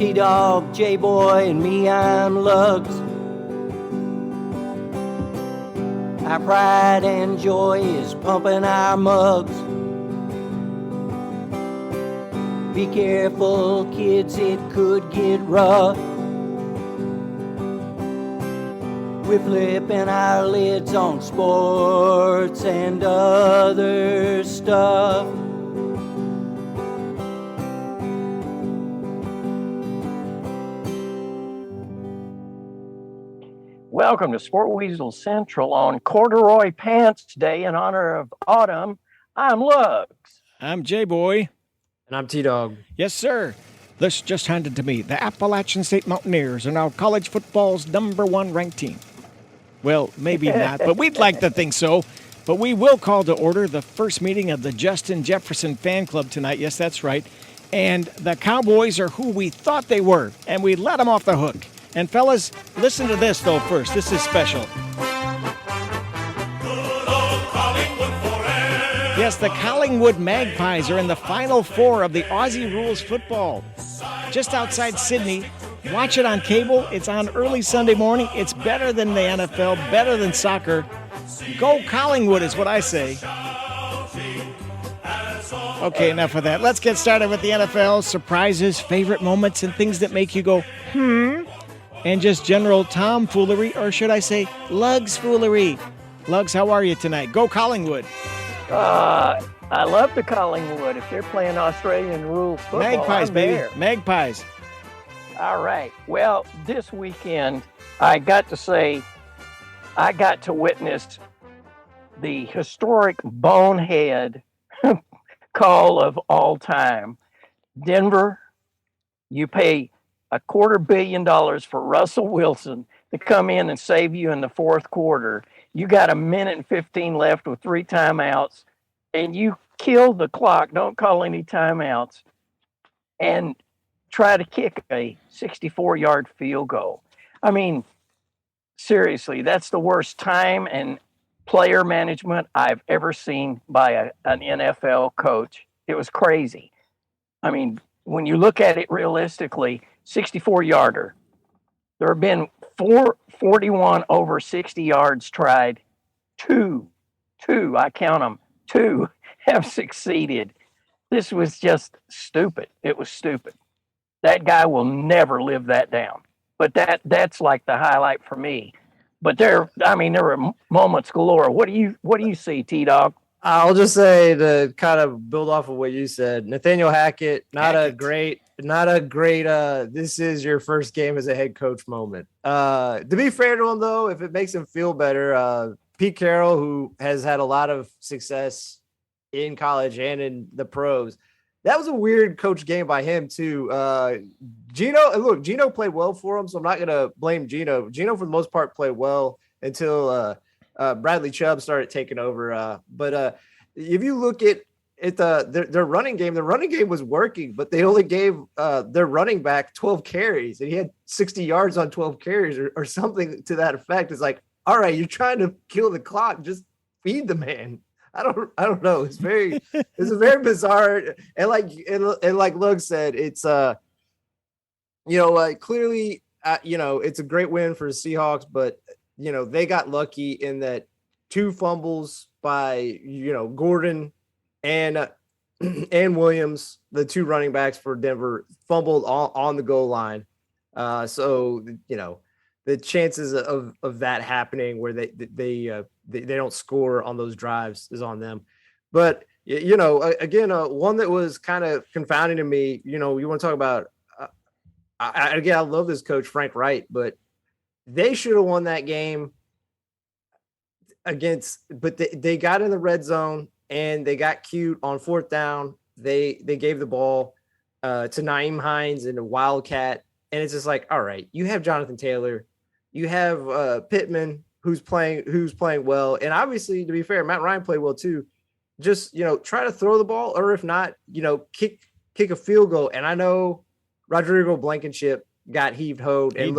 T-Dog, J-Boy, and me, I'm Lugs. Our pride and joy is pumping our mugs. Be careful, kids, it could get rough. We're flipping our lids on sports and other stuff. Welcome to Sport Weasel Central on Corduroy Pants Day in honor of autumn. I'm Lugs. I'm J-Boy. And I'm T-Dog. Yes, sir. This just handed to me. The Appalachian State Mountaineers are now college football's #1 ranked team. Well, maybe not, but we'd like to think so. But we will call to order the first meeting of the Justin Jefferson fan club tonight. Yes, that's right. And the Cowboys are who we thought they were, and we let them off the hook. And fellas, listen to this, though, first. This is special. Yes, the Collingwood Magpies are in the Final Four of the Aussie Rules football. Just outside Sydney. Watch it on cable. It's on early Sunday morning. It's better than the NFL, better than soccer. Go Collingwood is what I say. Okay, enough of that. Let's get started with the NFL. Surprises, favorite moments, and things that make you go, and just general tomfoolery, or should I say Lugs foolery. Lugs, how are you tonight? Go Collingwood. I love the Collingwood. If they're playing Australian rules football, Magpies, I'm baby. there. Magpies. All right. Well, this weekend, I got to witness the historic bonehead call of all time. Denver, you pay $250 million for Russell Wilson to come in and save you in the fourth quarter. You got 1:15 left with 3 timeouts, and you kill the clock. Don't call any timeouts, and try to kick a 64-yard field goal. I mean, seriously, that's the worst time and player management I've ever seen by an NFL coach. It was crazy. I mean, when you look at it realistically, 64-yarder. There have been 41 over 60 yards tried. Two, I count them, 2 have succeeded. This was just stupid. It was stupid. That guy will never live that down. But that's like the highlight for me. But there were moments galore. What do you see, T-Dog? I'll just say, to kind of build off of what you said, Nathaniel Hackett, not a great this is your first game as a head coach moment. To be fair to him, though, if it makes him feel better, Pete Carroll, who has had a lot of success in college and in the pros, that was a weird coach game by him too. Gino played well for him, so I'm not going to blame Gino. Gino, for the most part, played well until Bradley Chubb started taking over. But if you look at their running game, the running game was working, but they only gave their running back 12 carries, and he had 60 yards on 12 carries or something to that effect. It's like, all right, you're trying to kill the clock, just feed the man. I don't know. It's a very bizarre, and like Lug said, it's clearly it's a great win for the Seahawks, but they got lucky in that 2 fumbles by Gordon and Williams, the 2 running backs for Denver, fumbled on the goal line. So the chances of that happening where they don't score on those drives is on them. But again, one that was kind of confounding to me. You want to talk about I love this coach Frank Wright, but they should have won that game but they got in the red zone and they got cute on 4th down. They gave the ball to Nyheim Hines and a Wildcat, and it's just like, all right, you have Jonathan Taylor, you have Pittman who's playing well, and obviously, to be fair, Matt Ryan played well too. Just try to throw the ball, or if not, kick a field goal. And I know Rodrigo Blankenship got heaved-hoed, and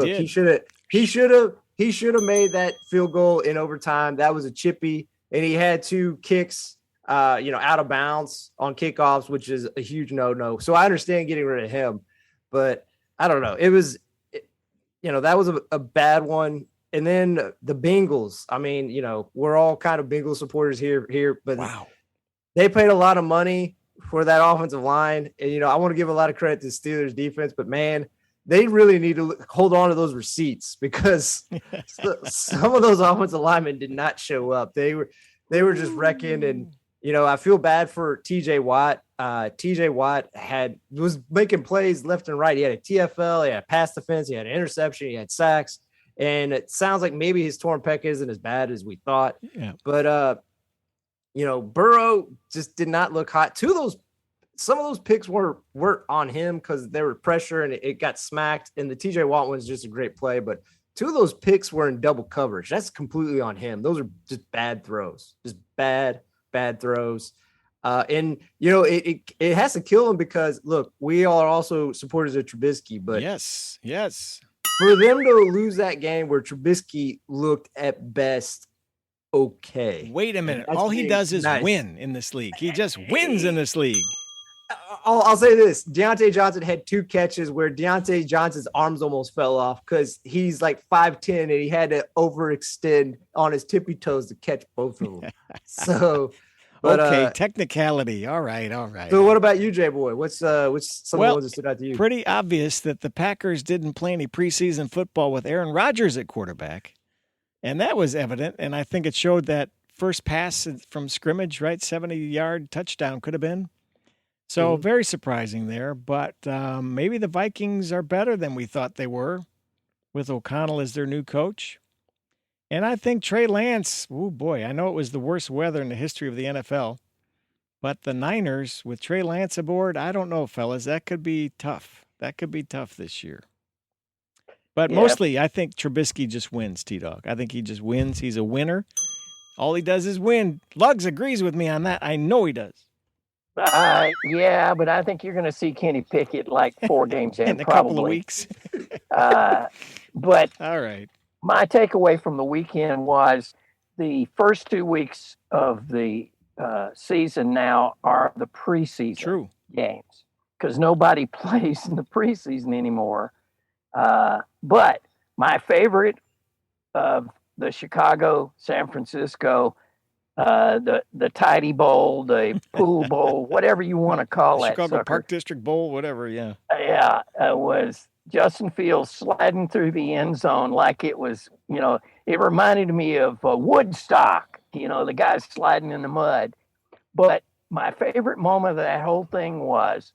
he should have made that field goal in overtime. That was a chippy, and he had 2 kicks out of bounds on kickoffs, which is a huge no-no. So I understand getting rid of him, but I don't know. It was, that was a bad one. And then the Bengals. I mean, we're all kind of Bengals supporters here, but Wow. they paid a lot of money for that offensive line. And, I want to give a lot of credit to the Steelers defense, but man, they really need to hold on to those receipts because some of those offensive linemen did not show up. They were just wrecking. And, I feel bad for TJ Watt. TJ Watt was making plays left and right. He had a TFL, he had a pass defense, he had an interception, he had sacks. And it sounds like maybe his torn pec isn't as bad as we thought. Yeah. But, Burrow just did not look hot. Some of those picks weren't on him because there were pressure and it got smacked. And the TJ Watt one's just a great play. But 2 of those picks were in double coverage. That's completely on him. Those are just bad throws, just bad throws. And, it has to kill him because, look, we are also supporters of Trubisky. But yes. For them to lose that game where Trubisky looked at best okay. Wait a minute. All he does is win in this league. He just wins in this league. I'll say this. Deontay Johnson had 2 catches where Deontay Johnson's arms almost fell off because he's like 5'10" and he had to overextend on his tippy toes to catch both of them. So, but okay, technicality. All right. So what about you, J-Boy? What's some of the ones that stood out to you? Pretty obvious that the Packers didn't play any preseason football with Aaron Rodgers at quarterback. And that was evident, and I think it showed that first pass from scrimmage, right, 70-yard touchdown could have been. So very surprising there, but maybe the Vikings are better than we thought they were with O'Connell as their new coach. And I think Trey Lance, oh boy, I know it was the worst weather in the history of the NFL, but the Niners with Trey Lance aboard, I don't know, fellas, that could be tough. That could be tough this year. But mostly, I think Trubisky just wins, T-Dog. I think he just wins. He's a winner. All he does is win. Lugs agrees with me on that. I know he does. Yeah, but I think you're going to see Kenny Pickett like 4 games in a probably. couple of weeks. But all right. My takeaway from the weekend was the first 2 weeks of the season now are the preseason games because nobody plays in the preseason anymore. But my favorite of the Chicago, San Francisco, the Tidy Bowl, the Pool Bowl, whatever you want to call it. Chicago Park District Bowl, whatever, yeah. Was Justin Fields sliding through the end zone like it was, it reminded me of Woodstock, the guys sliding in the mud. But my favorite moment of that whole thing was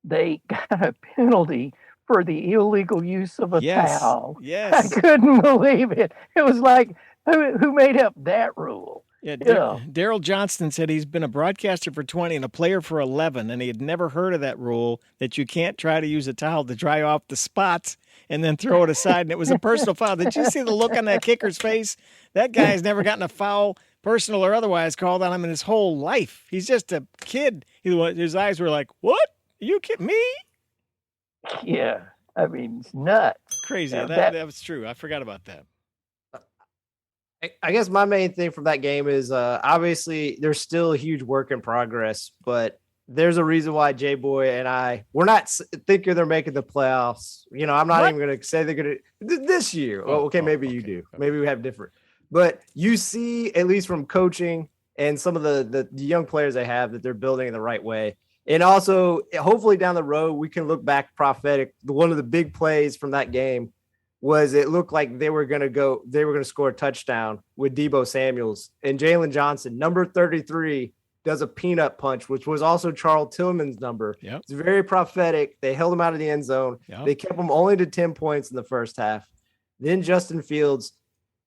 they got a penalty for the illegal use of a towel. Yes. I couldn't believe it. It was like, who made up that rule? Yeah, Daryl Johnston said he's been a broadcaster for 20 and a player for 11, and he had never heard of that rule that you can't try to use a towel to dry off the spots and then throw it aside, and it was a personal foul. Did you see the look on that kicker's face? That guy has never gotten a foul, personal or otherwise, called on him in his whole life. He's just a kid. His eyes were like, what? Are you kidding me? Yeah, I mean, it's nuts. Crazy. That was true. I forgot about that. I guess my main thing from that game is obviously there's still a huge work in progress, but there's a reason why J-Boy and we're not thinking they're making the playoffs. I'm not even going to say they're going to this year. Maybe you do. Maybe we have different. But you see, at least from coaching and some of the young players they have, that they're building in the right way. And also, hopefully down the road, we can look back prophetic. One of the big plays from that game was it looked like they were going to score a touchdown with Deebo Samuels, and Jalen Johnson, number 33, does a peanut punch, which was also Charles Tillman's number. Yep. It's very prophetic. They held him out of the end zone. Yep. They kept him only to 10 points in the first half. Then Justin Fields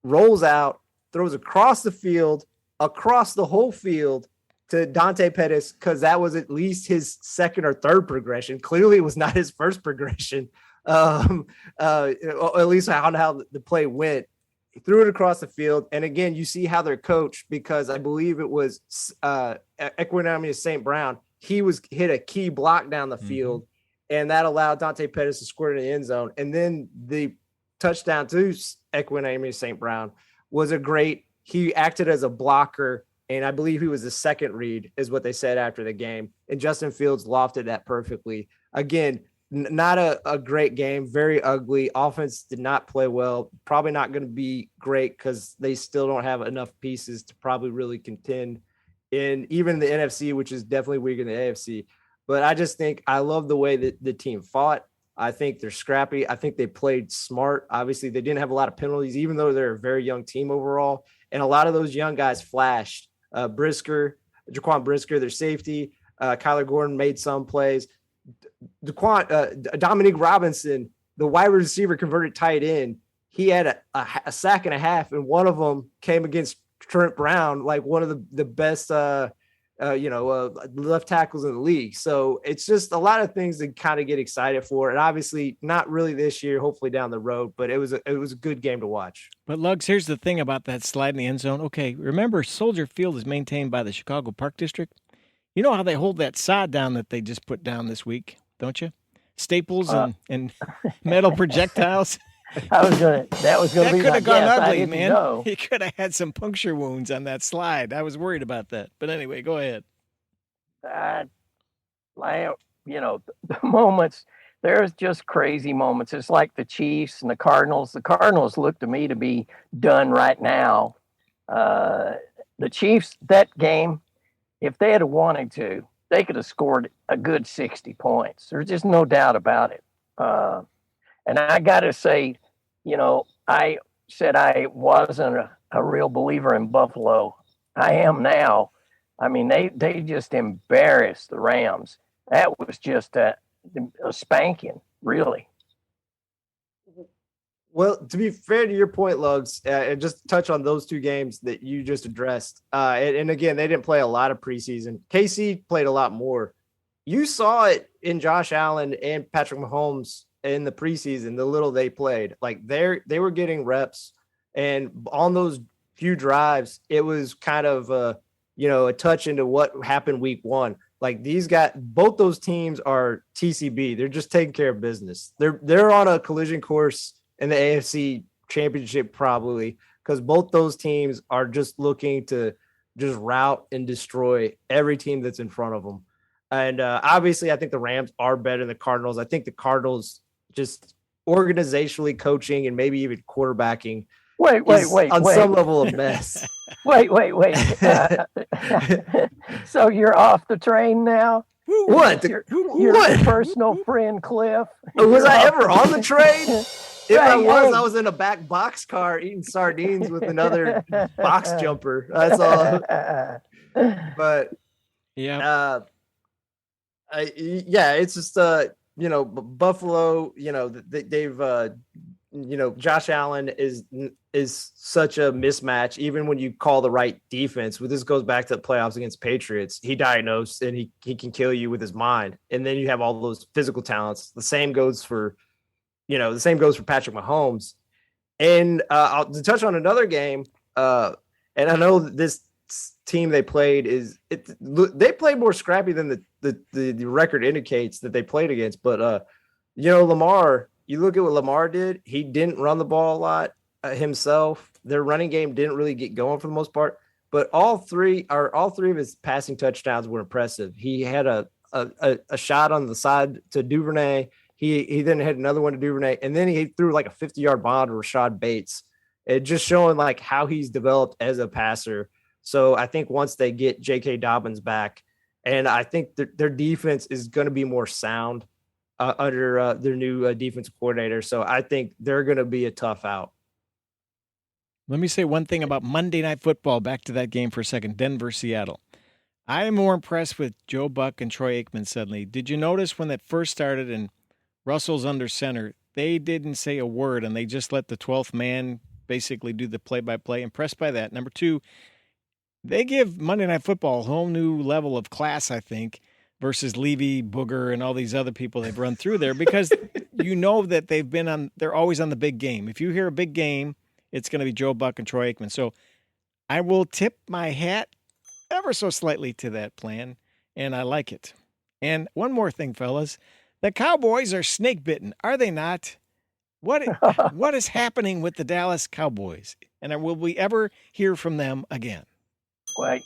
rolls out, throws across the field, across the whole field to Dante Pettis, because that was at least his second or third progression. Clearly it was not his first progression. At least how the play went. He threw it across the field. And again, you see how they're coached, because I believe it was Equanimeous St. Brown. He hit a key block down the field, and that allowed Dante Pettis to score in the end zone. And then the touchdown to Equanimeous St. Brown was he acted as a blocker, and I believe he was the second read, is what they said after the game. And Justin Fields lofted that perfectly. Again, not a great game, very ugly. Offense did not play well. Probably not going to be great because they still don't have enough pieces to probably really contend in even the NFC, which is definitely weaker than the AFC. But I just think I love the way that the team fought. I think they're scrappy. I think they played smart. Obviously, they didn't have a lot of penalties, even though they're a very young team overall. And a lot of those young guys flashed. Jaquan Brisker, their safety. Kyler Gordon made some plays. Dominique Robinson, the wide receiver converted tight end, he had a sack and a half, and one of them came against Trent Brown, like one of the best left tackles in the league. So it's just a lot of things to kind of get excited for. And obviously not really this year, hopefully down the road, but it was a good game to watch. But Lugs, here's the thing about that slide in the end zone. Okay, remember Soldier Field is maintained by the Chicago Park District. You know how they hold that sod down that they just put down this week, don't you? Staples and metal projectiles. That was going to be could have gone guess. ugly, man. He could have had some puncture wounds on that slide. I was worried about that. But anyway, go ahead. The moments, there's just crazy moments. It's like the Chiefs and the Cardinals. The Cardinals look to me to be done right now. The Chiefs, that game, if they had wanted to, they could have scored a good 60 points. There's just no doubt about it. And I got to say, I said I wasn't a real believer in Buffalo. I am now. I mean, they just embarrassed the Rams. That was just a spanking, really. Well, to be fair to your point, Lugs, and just touch on those two games that you just addressed. And again, they didn't play a lot of preseason. KC played a lot more. You saw it in Josh Allen and Patrick Mahomes in the preseason, the little they played. Like they were getting reps, and on those few drives, it was kind of a touch into what happened week one. Like both those teams are TCB. They're just taking care of business. They're on a collision course in the AFC Championship probably, because both those teams are just looking to just route and destroy every team that's in front of them. And obviously, I think the Rams are better than the Cardinals. I think the Cardinals just organizationally coaching and maybe even quarterbacking. Wait. Some level of mess. Wait. So you're off the train now? What? Your What? personal friend, Cliff. Was I ever on the train? If I Right, was in a back boxcar eating sardines with another box jumper. That's all. But yeah, it's just Buffalo. They've Josh Allen is such a mismatch. Even when you call the right defense, this goes back to the playoffs against Patriots. He diagnosed and he can kill you with his mind. And then you have all those physical talents. The same goes for Patrick Mahomes. And to touch on another game, and I know that this team they played they played more scrappy than the record indicates that they played against. But Lamar, you look at what Lamar did. He didn't run the ball a lot himself. Their running game didn't really get going for the most part. But all three of his passing touchdowns were impressive. He had a shot on the side to Duvernay. He then had another one to Duvernay, and then he threw like a 50-yard bomb to Rashad Bates. It just showing like how he's developed as a passer. So I think once they get J.K. Dobbins back, and I think their defense is going to be more sound under their new defensive coordinator. So I think they're going to be a tough out. Let me say one thing about Monday Night Football. Back to that game for a second, Denver, Seattle. I am more impressed with Joe Buck and Troy Aikman suddenly. Did you notice when that first started and Russell's under center, they didn't say a word, and they just let the 12th man basically do the play-by-play. Impressed by that. Number two, they give Monday Night Football a whole new level of class, I think, versus Levy, Booger, and all these other people they've run through there, because that they're always on the big game. If you hear a big game, it's going to be Joe Buck and Troy Aikman. So I will tip my hat ever so slightly to that plan, and I like it. And one more thing, fellas. The Cowboys are snake bitten, are they not? What is happening with the Dallas Cowboys? And will we ever hear from them again? Well,